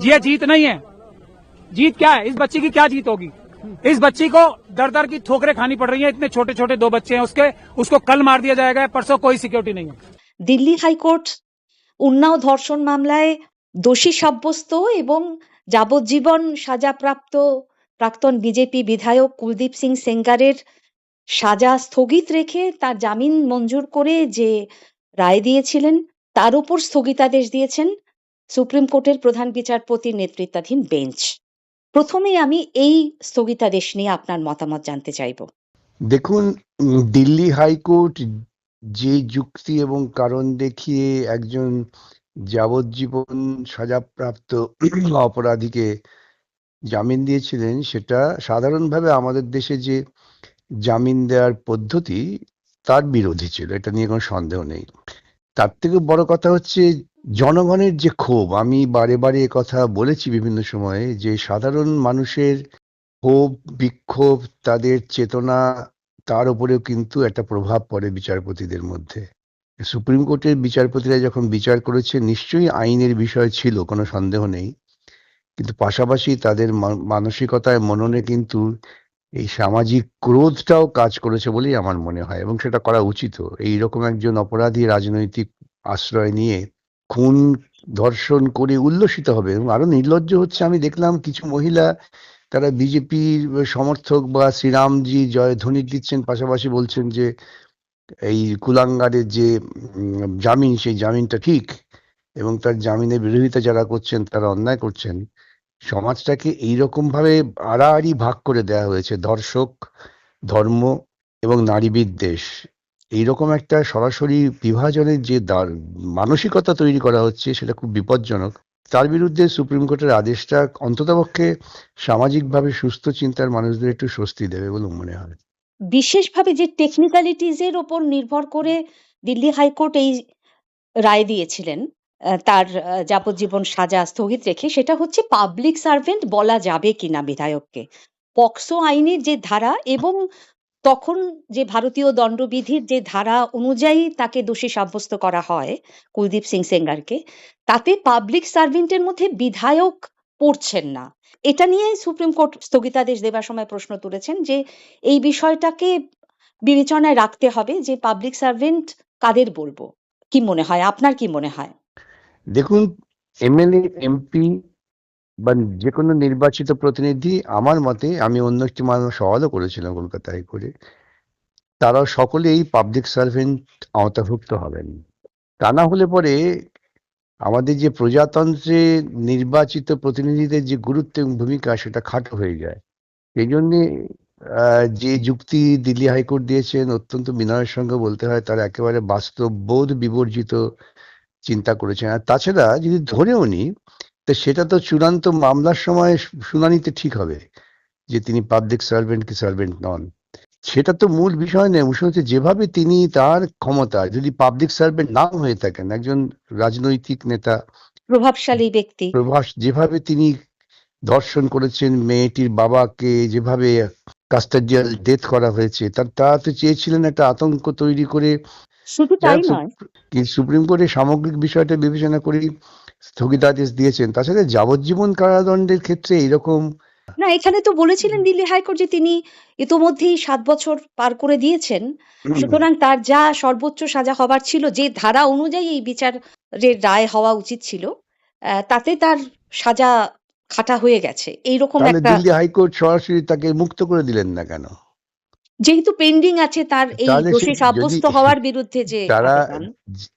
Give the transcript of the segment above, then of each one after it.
ये जीत नहीं है। जीत क्या है? इस बच्ची की क्या जीत होगी? इस बच्ची को दर दर की ठोकरें खानी पड़ रही हैं। इतने छोटे छोटे 2 बच्चे हैं उसके, उसको कल मार दिया जाएगा, परसों कोई सिक्योरिटी नहीं है। দিল্লি হাইকোর্ট উন্নাও ধর্ষণ মামলায় দোষী সাব্যস্ত এবং যাবজ্জীবন সাজাপ্রাপ্ত প্রাক্তন বিজেপি বিধায়ক কুলদীপ সিং সেঙ্গারের সাজা স্থগিত রেখে তার জামিন মঞ্জুর করে যে রায় দিয়েছিলেন তার উপর স্থগিতাদেশ দিয়েছেন সুপ্রিম কোর্টের প্রধান বিচারপতির নেতৃত্বাধীন বেঞ্চ। প্রথমেই আমি এই স্থগিতাদেশ নিয়ে আপনার মতামত জানতে চাইব। দেখুন, দিল্লি হাইকোর্ট যে যুক্তি এবং কারণ দেখিয়ে একজন যাবজ্জীবন সাজাপ্রাপ্ত অপরাধীকে জামিন দিয়েছিলেন, সেটা সাধারণভাবে আমাদের দেশে যে জামিন দেওয়ার পদ্ধতি তার বিরোধী ছিল, এটা নিয়ে কোনো সন্দেহ নেই। তার থেকে বড় কথা হচ্ছে জনগণের যে ক্ষোভ। আমি বারে বারে কথা বলেছি বিভিন্ন সময়ে যে সাধারণ মানুষের ক্ষোভ, বিক্ষোভ, তাদের চেতনা, তার উপরেও কিন্তু একটা প্রভাব পড়ে বিচারপতিদের মধ্যে। সুপ্রিম কোর্টের বিচারপতিরা যখন বিচার করেছে, নিশ্চয়ই আইনের বিষয় ছিল, কোনো সন্দেহ নেই, কিন্তু পাশাপাশি তাদের মানসিকতায়, মননে কিন্তু এই সামাজিক ক্রোধটাও কাজ করেছে বলেই আমার মনে হয়, এবং সেটা করা উচিত। এইরকম একজন অপরাধী রাজনৈতিক আশ্রয় নিয়ে খুন ধর্ষণ করে উল্লসিত হবে। এবং আরো নির্লজ্জ হচ্ছে, আমি দেখলাম কিছু মহিলা তারা বিজেপির সমর্থক বা শ্রীরামজি জয় ধ্বনি দিচ্ছেন, পাশাপাশি বলছেন যে এই কুলাঙ্গারের যে জামিন, সেই জামিনটা ঠিক, এবং তার জামিনের বিরোধিতা যারা করছেন তারা অন্যায় করছেন। সমাজটাকে এইরকম ভাবে আড়াআড়ি ভাগ করে দেওয়া হয়েছে, ধর্ষক, ধর্ম এবং নারী বিদ্বেষ, এইরকম একটা সরাসরি বিভাজনের যে মানসিকতা তৈরি করা হচ্ছে, সেটা খুব বিপজ্জনক। তার বিরুদ্ধে সুপ্রিম কোর্টের আদেশটা অন্ততপক্ষে সামাজিকভাবে সুস্থ চিন্তার মানুষদের একটু স্বস্তি দেবে বলে মনে হয়। বিশেষভাবে যে টেকনিক্যালিটিজ এর ওপর নির্ভর করে দিল্লি হাইকোর্ট এই রায় দিয়েছিলেন, তার যাবজ্জীবন সাজা স্থগিত রেখে, সেটা হচ্ছে পাবলিক সার্ভেন্ট বলা যাবে কিনা বিধায়ককে। পক্সো আইনের যে ধারা এবং তখন যে ভারতীয় দণ্ডবিধির যে ধারা অনুযায়ী তাকে দোষী সাব্যস্ত করা হয় কুলদীপ সিং সেঙ্গারকে, তাতে পাবলিক সার্ভেন্টের মধ্যে বিধায়ক পড়ছেন না। এটা নিয়ে সুপ্রিম কোর্ট স্থগিতাদেশ দেবার সময় প্রশ্ন তুলেছেন যে এই বিষয়টাকে বিবেচনায় রাখতে হবে যে পাবলিক সার্ভেন্ট কাদের বলবো। কি মনে হয়, আপনার কি মনে হয়? দেখুন, এমএলএ, এমপি বা যে কোনো নির্বাচিত প্রতিনিধি, আমার মতে, আমি অন্য একটি মানুষ সওয়ালও করেছিলাম কলকাতায় করে, তারা সকলেই পাবলিক সার্ভেন্ট আওতাভুক্ত হবেন। তা না হলে পরে আমাদের যে প্রজাতন্ত্রে নির্বাচিত প্রতিনিধিদের যে গুরুত্ব এবং ভূমিকা, সেটা খাটো হয়ে যায়। এই জন্যে যে যুক্তি দিল্লি হাইকোর্ট দিয়েছেন, অত্যন্ত বিনয়ের সঙ্গে বলতে হয়, তারা একেবারে বাস্তব বোধ বিবর্জিত চিন্তা করেছেন। আর তাছাড়া যদি ধরেও নি, তো সেটা তো চূড়ান্ত মামলার সময় শুনানিতে ঠিক হবে যে তিনি পাবলিক সার্ভেন্ট কি সার্ভেন্ট নন। সেটা তো মূল বিষয় নয়। মূল হচ্ছে যেভাবে তিনি তার ক্ষমতা, যদি পাবলিক সার্ভেন্ট নাও হয়ে থাকেন, একজন রাজনৈতিক নেতা, প্রভাবশালী ব্যক্তি, যেভাবে তিনি ধর্ষণ করেছেন মেয়েটির বাবাকে, যেভাবে কাস্টাডিয়াল ডেথ করা হয়েছে, তারা তো চেয়েছিলেন একটা আতঙ্ক তৈরি করে। শুধু তাই নয়, সুপ্রিম কোর্টের সামগ্রিক বিষয়টা বিবেচনা করে স্থগিতাদেশ দিয়েছেন। তাছাড়া যাবজ্জীবন কারাদণ্ডের ক্ষেত্রে এরকম না, এখানে তো বলেছিলেন দিল্লি হাইকোর্ট যে তিনি ইতোমধ্যেই 7 বছর পার করে দিয়েছেন, সুতরাং তার যা সর্বোচ্চ সাজা হবার ছিল, যে ধারা অনুযায়ী এই বিচারের রায় হওয়া উচিত ছিল, তাতে তার সাজা খাটা হয়ে গেছে। এইরকম তাহলে একটা, দিল্লি হাইকোর্ট সরাসরি তাকে মুক্ত করে দিলেন না কেন? যেহেতু পেন্ডিং আছে তার এই তাহলে দোষী সাব্যস্ত হওয়ার বিরুদ্ধে যে তারা আবেদন,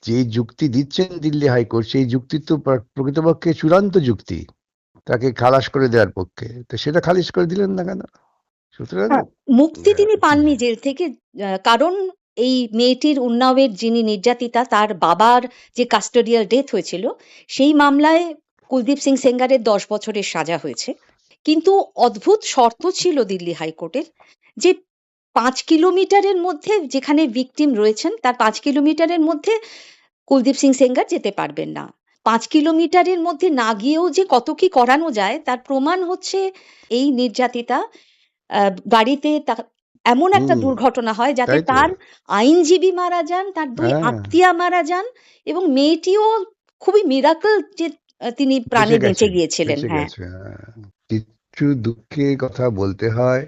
যে যুক্তি দিচ্ছেন দিল্লি হাইকোর্ট, সেই যুক্তি তো প্রকৃতপক্ষে চূড়ান্ত যুক্তি, তাকে খালাস করে দেওয়ার পক্ষে, তো সেটা খারিজ করে দিলেন না কেন? সুতরাং মুক্তি তিনি পাননি জেল থেকে, কারণ এই মেয়েটির উন্নাওয়ের যিনি নির্যাতিতা, তার বাবার যে কাস্টোডিয়াল ডেথ হয়েছিল, সেই মামলায় কুলদীপ সিং সেঙ্গারের 10 বছরের সাজা হয়েছে। কিন্তু অদ্ভুত শর্ত ছিল দিল্লি হাইকোর্টের, যে 5 কিলোমিটারের মধ্যে যেখানে ভিকটিম রয়েছেন, তার 5 কিলোমিটারের মধ্যে কুলদীপ সিং সেঙ্গার যেতে পারবেন না। 5 কিলোমিটারের মধ্যে না গিয়েও যে কত কি করানো যায় তার প্রমাণ হচ্ছে এই নির্যাতিতা গাড়িতে এমন একটা দুর্ঘটনা হয় যাতে তাই তো। তার আইনজীবী মারা যান, তার 2 আত্মীয়া মারা যান, এবং মেয়েটিও খুবই মিরাকল যে তিনি প্রাণে বেঁচে বেঁচে গেছেন, গিয়েছিলেন। বেঁচে হ্যাঁ। গেছে। কিছু দুঃখের কথা বলতে হয়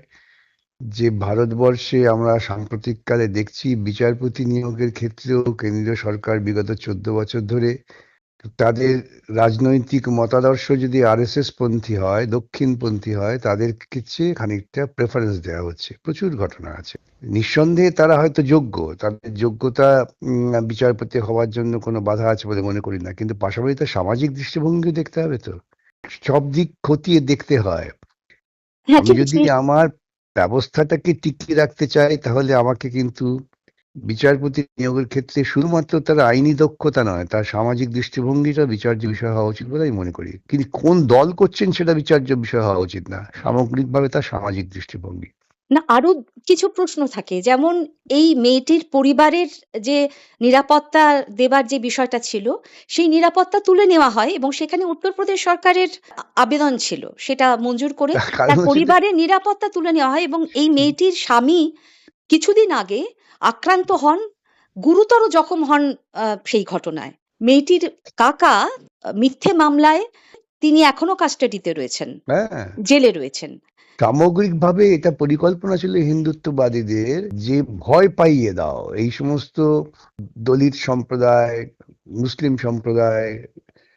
যে ভারতবর্ষে আমরা সাম্প্রতিককালে দেখছি বিচারপতি নিয়োগের ক্ষেত্রেও কেন্দ্রীয় সরকার বিগত 14 বছর ধরে তাদের রাজনৈতিক মতাদর্শ যদি আরএসএস পন্থী হয়, দক্ষিণপন্থী হয়, তাদের কাছে খানিকটা প্রেফারেন্স দেওয়া হচ্ছে। প্রচুর ঘটনা আছে। নিঃসন্দেহে তারা হয়তো যোগ্য, তাদের যোগ্যতা বিচারপতি হওয়ার জন্য কোনো বাধা আছে বলে মনে করি না, কিন্তু পাশাপাশি তার সামাজিক দৃষ্টিভঙ্গিও দেখতে হবে তো, সব দিক খতিয়ে দেখতে হয়। হ্যাঁ, আমি কিন্তু যদি আমার ব্যবস্থাটাকে টিকিয়ে রাখতে চাই তাহলে আমাকে কিন্তু বিচারপতি নিয়োগের ক্ষেত্রে শুধুমাত্র তার আইনি দক্ষতা নয়, তার সামাজিক দৃষ্টিভঙ্গিটা বিচার্য বিষয় হওয়া উচিত বলে আমি মনে করি। কিন্তু কোন দল করছেন সেটা বিচার্য বিষয় হওয়া উচিত না, সামগ্রিকভাবে তার সামাজিক দৃষ্টিভঙ্গি। না, আরো কিছু প্রশ্ন থাকে, যেমন এই মেয়েটির পরিবারের যে নিরাপত্তা দেবার যে বিষয়টা ছিল, সেই নিরাপত্তা তুলে নেওয়া হয় এবং সেখানে উত্তরপ্রদেশ সরকারের আবেদন ছিল, সেটা মঞ্জুর করে তার কারণ তার হচ্ছে যে পরিবারের নিরাপত্তা তুলে নেওয়া হয় এবং এই মেয়েটির স্বামী কিছুদিন আগে আক্রান্ত হন, গুরুতর জখম হন সেই ঘটনায়। মেয়েটির কাকা মিথ্যে মামলায় তিনি এখনো কাস্টাডিতে রয়েছেন, হ্যাঁ, জেলে রয়েছেন। সামগ্রিকভাবে এটা পরিকল্পনা ছিল হিন্দুত্ববাদীদের যে ভয় পাইয়ে দাও এই সমস্ত দলিত সম্প্রদায়, মুসলিম সম্প্রদায়,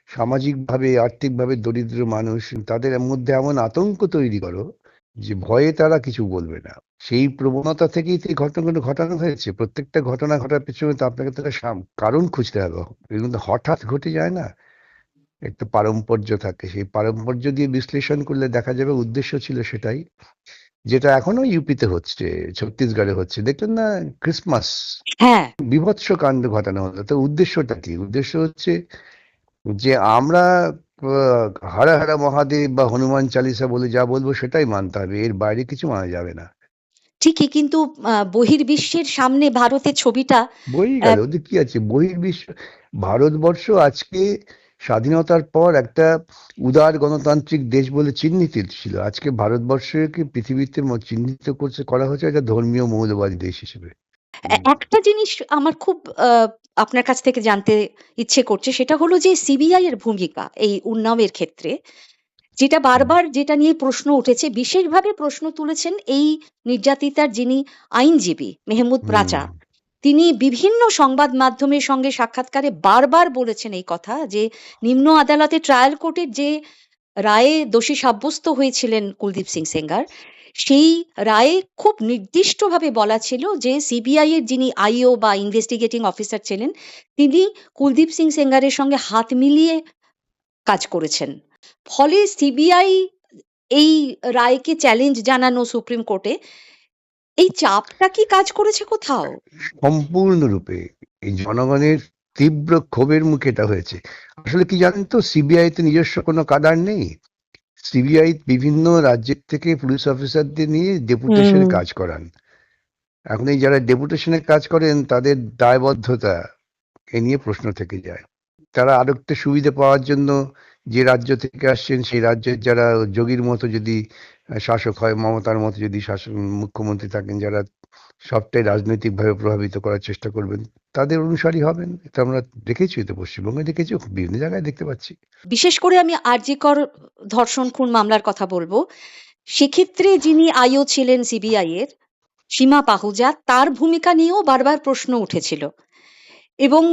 সামাজিকভাবে আর্থিকভাবে দরিদ্র মানুষ, তাদের মধ্যে এমন আতঙ্ক তৈরি করো যে ভয়ে তারা কিছু বলবে না। সেই প্রবণতা থেকেই তো এই ঘটনাগুলো ঘটানো হয়েছে। প্রত্যেকটা ঘটনা ঘটার পেছনে তো আপনাকে তো একটা কারণ খুঁজতে হবে, এগুলো তো হঠাৎ ঘটে যায় না, একটা পারম্পর্য থাকে। সেই পারম্পর্য দিয়ে বিশ্লেষণ করলে দেখা যাবে উদ্দেশ্য ছিল সেটাই, যেটা এখনো ইউপিতে হচ্ছে, ছত্তিশগড়ে হচ্ছে। দেখলেন না ক্রিসমাস হ্যাঁ, বীভৎস কাণ্ড ঘটানো হলো, তো উদ্দেশ্যটা কি? উদ্দেশ্য হচ্ছে যে আমরা হর হর মহাদেব বা হনুমান চালিসা বলে যা বলবো সেটাই মানতে হবে, এর বাইরে কিছু মানা যাবে না। ঠিকই, কিন্তু বহির্বিশ্বের সামনে ভারতের ছবিটা বই গেল, ওদের কি আছে বহির্বিশ্ব? ভারতবর্ষ আজকে স্বাধীনতার পর একটা উদার গণতান্ত্রিক দেশ বলে চিহ্নিত ছিল। আজকে ভারতবর্ষকে পৃথিবীতে করা হচ্ছে একটা ধর্মীয় মৌলবাদী দেশ হিসেবে। একটা জিনিস আমার খুব আপনার কাছ থেকে জানতে ইচ্ছে করছে, সেটা হলো যে সিবিআই এর ভূমিকা এই উন্নাওয়ের ক্ষেত্রে, যেটা বারবার যেটা নিয়ে প্রশ্ন উঠেছে, বিশেষভাবে প্রশ্ন তুলেছেন এই নির্যাতিতার যিনি আইনজীবী মেহমুদ হুম রাজা। তিনি বিভিন্ন সংবাদ মাধ্যমের সঙ্গে সাক্ষাৎকারে বারবার বলেছেন এই কথা যে নিম্ন আদালতে ট্রায়াল কোর্টের যে রায়ে দোষী সাব্যস্ত হয়েছিলেন কুলদীপ সিং সেঙ্গার, সেই রায়ে খুব নির্দিষ্টভাবে বলা ছিল যে সিবিআই এর যিনি আইও বা ইনভেস্টিগেটিং অফিসার ছিলেন, তিনি কুলদীপ সিং সেঙ্গারের সঙ্গে হাত মিলিয়ে কাজ করেছেন। ফলে সিবিআই এই রায়কে চ্যালেঞ্জ জানানো সুপ্রিম কোর্টে, এই চাপটা কি কাজ করেছে কোথাও? সম্পূর্ণরূপে এই জনগণের তীব্র ক্ষোভের মুখে এটা হয়েছে। আসলে কি জানেন তো, সিবিআই তে নিজস্ব কোনো কাডার নেই। সিবিআই বিভিন্ন রাজ্যের থেকে পুলিশ অফিসারদের নিয়ে ডেপুটেশনে কাজ করান। এখন এই যারা ডেপুটেশনে কাজ করেন তাদের দায়বদ্ধতা এ নিয়ে প্রশ্ন থেকে যায়। তারা আরো একটা সুবিধা পাওয়ার জন্য যে রাজ্য থেকে আসছেন সেই রাজ্যের যারা যোগীর মতো যদি শাসক হয়, মমতার মতো যদি শাসক মুখ্যমন্ত্রী থাকেন, যারা সবটাই রাজনৈতিকভাবে প্রভাবিত করার চেষ্টা করবেন, তাদের অনুসারী হবেন। এটা আমরা দেখেছি, তো পশ্চিমবঙ্গে দেখেছি, বিভিন্ন জায়গায় দেখতে পাচ্ছি। বিশেষ করে আমি আরজিকর ধর্ষণ খুন মামলার কথা বলবো। সেক্ষেত্রে যিনি আইও ছিলেন সিবিআই এর, সীমা পাহুজা, তার ভূমিকা নিয়েও বারবার প্রশ্ন উঠেছিল এবং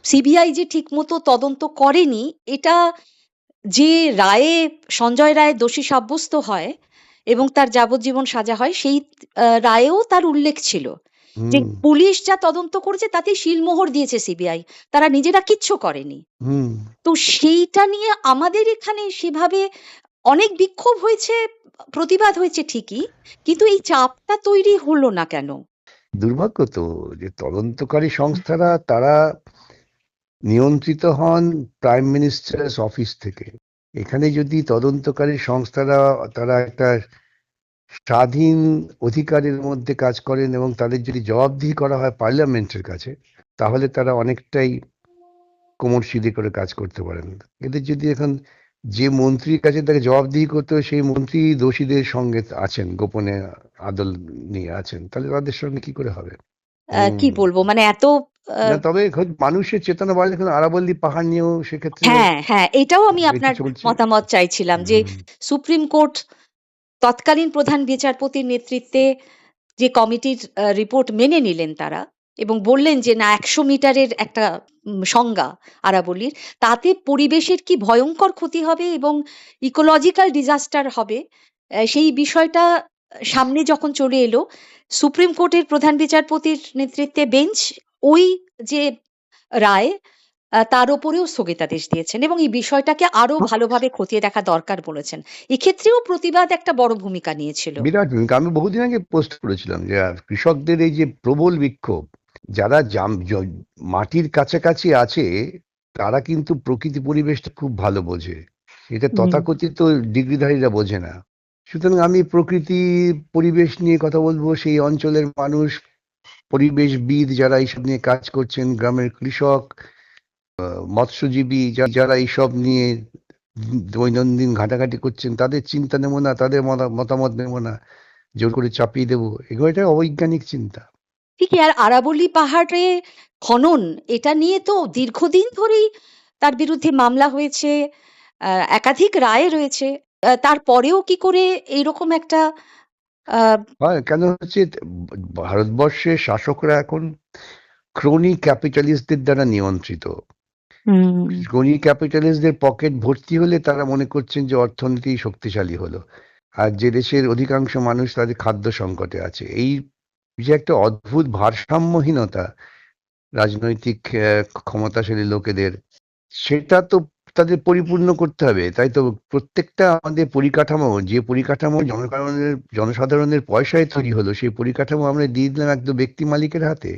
সিবিআই যে ঠিকমতো তদন্ত করেনি, এটা যে রায়ে সঞ্জয় রায় দোষী সাব্যস্ত হয় এবং তার যাবজ্জীবন সাজা হয়, সেই রায়েও তার উল্লেখ ছিল যে হুম পুলিশ যা তদন্ত করেছে তাতেই শিলমোহর দিয়েছে সিবিআই, তারা নিজেরা কিচ্ছু করেনি। হুম তো সেইটা নিয়ে আমাদের এখানে সেভাবে অনেক বিক্ষোভ হয়েছে, প্রতিবাদ হয়েছে ঠিকই, কিন্তু এই চাপটা তৈরি হলো না কেন? দুর্ভাগ্য তো যে তদন্তকারী সংস্থারা তারা নিয়ন্ত্রিত হন প্রাইম মিনিস্টার্স অফিস থেকে। এখানে যদি তদন্তকারী সংস্থারা তারা একটা স্বাধীন অধিকারের মধ্যে কাজ করেন এবং তাদের যদি জবাবদিহি করা হয় পার্লামেন্টের কাছে, তাহলে তারা অনেকটাই কোমর সিধে করে কাজ করতে পারেন। এদের যদি এখন যে মন্ত্রীর কাছে তাকে জবাবদিহি করতে হয় সেই মন্ত্রী দোষীদের সঙ্গে আছেন, গোপনে আদল নিয়ে আছেন, তাহলে তাদের সঙ্গে কি করে হবে? কি হুম। বলবো মানে এত না, তবে মানুষের চেতনা বাড়লে এখন আরাবল্লী পাহাড় নিয়েও সেক্ষেত্রে হ্যাঁ হ্যাঁ এটাও আমি এটি আপনার চলছে। মতামত চাইছিলাম যে হুম। সুপ্রিম কোর্ট তৎকালীন প্রধান বিচারপতির নেতৃত্বে যে কমিটির রিপোর্ট মেনে নিলেন তারা এবং বললেন যে না 100 মিটারের একটা সংজ্ঞা আরাবল্লীর, তাতে পরিবেশের কি ভয়ঙ্কর ক্ষতি হবে এবং ইকোলজিক্যাল ডিজাস্টার হবে, সেই বিষয়টা সামনে যখন চলে এলো, সুপ্রিম কোর্টের প্রধান বিচারপতির নেতৃত্বে বেঞ্চ ওই যে রায় তার ওপরেও স্থগিতাদেশ দিয়েছেন এবং এই বিষয়টাকে আরো ভালোভাবে খতিয়ে দেখা দরকার বলেছেন। এক্ষেত্রেও প্রতিবাদ একটা বড় ভূমিকা নিয়েছিল। বিরাট ভূমিকা। আমি বহুদিন আগে পোস্ট করেছিলাম যে কৃষকদের এই যে প্রবল বিক্ষোভ, যারা মাটির কাছাকাছি আছে তারা কিন্তু প্রকৃতি পরিবেশটা খুব ভালো বোঝে, এটা তথাকথিত ডিগ্রিধারীরা বোঝে না। সুতরাং আমি প্রকৃতি পরিবেশ নিয়ে কথা বলবো, সেই অঞ্চলের মানুষ, পরিবেশবিদ যারা এইসব নিয়ে কাজ করছেন, গ্রামের কৃষক, মৎস্যজীবী যারা এইসব নিয়ে দৈনন্দিন ঘাটাঘাটি করছেন, তাদের চিন্তা নেবো না, তাদের মতামত নেবো না, জোর করে চাপিয়ে দেবো, এগুলো একটা অবৈজ্ঞানিক চিন্তা। ঠিকই। আর আরাবল্লী পাহাড়ে খনন এটা নিয়ে তো দীর্ঘদিন ধরেই তার বিরুদ্ধে মামলা হয়েছে, একাধিক রায় রয়েছে, তারপরেও কি করে এইরকম একটা হয় কেন হচ্ছে, ভারতবর্ষের শাসকরা এখন ক্রোনি ক্যাপিটালিস্টদের দ্বারা নিয়ন্ত্রিত। ক্রোনি ক্যাপিটালিস্টদের পকেট ভর্তি হলে তারা মনে করছেন যে অর্থনীতি শক্তিশালী হলো, আর যে দেশের অধিকাংশ মানুষ তাদের খাদ্য সংকটে আছে। এই যে একটা অদ্ভুত ভারসাম্যহীনতা রাজনৈতিক ক্ষমতাশালী লোকেদের, সেটা তো তাদের পরিপূর্ণ করতে হবে। তাই তো প্রত্যেকটা আমাদের পরিকাঠামো, যে পরিকাঠামো জনসাধারণের পয়সায় তৈরি হলো, সেই পরিকাঠামো আমরা দিয়ে দিলাম একদম ব্যক্তি মালিকের হাতে।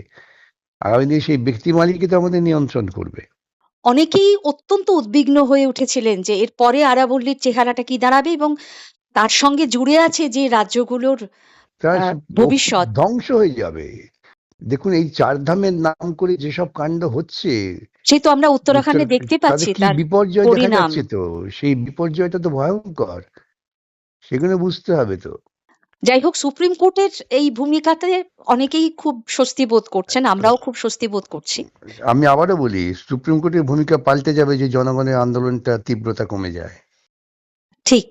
আগামী দিনে সেই ব্যক্তি মালিকই তো আমাদের নিয়ন্ত্রণ করবে। অনেকেই অত্যন্ত উদ্বিগ্ন হয়ে উঠেছিলেন যে এর পরে আরাবল্লীর চেহারাটা কি দাঁড়াবে এবং তার সঙ্গে জুড়ে আছে যে রাজ্যগুলোর তার ভবিষ্যৎ। ধ্বংস হয়ে যাবে। দেখুন, এই চার ধামের নাম করে যেসব কাণ্ড হচ্ছে, সে তো আমরা উত্তরাখণ্ডে দেখতে তাদের পাচ্ছি কি তার বিপর্যয় দেখা পরিণাম। যাচ্ছে, তো সেই বিপর্যয়টা তো ভয়ঙ্কর, সেগুলো বুঝতে হবে তো। যাই হোক, সুপ্রিম কোর্টের এই ভূমিকাতে অনেকেই খুব স্বস্তি বোধ করছেন, আমরাও খুব স্বস্তি বোধ করছি। আমি আবারও বলি, সুপ্রিম কোর্টের ভূমিকা পাল্টে যাবে যে জনগণের আন্দোলনটা তীব্রতা কমে যায়। ঠিক।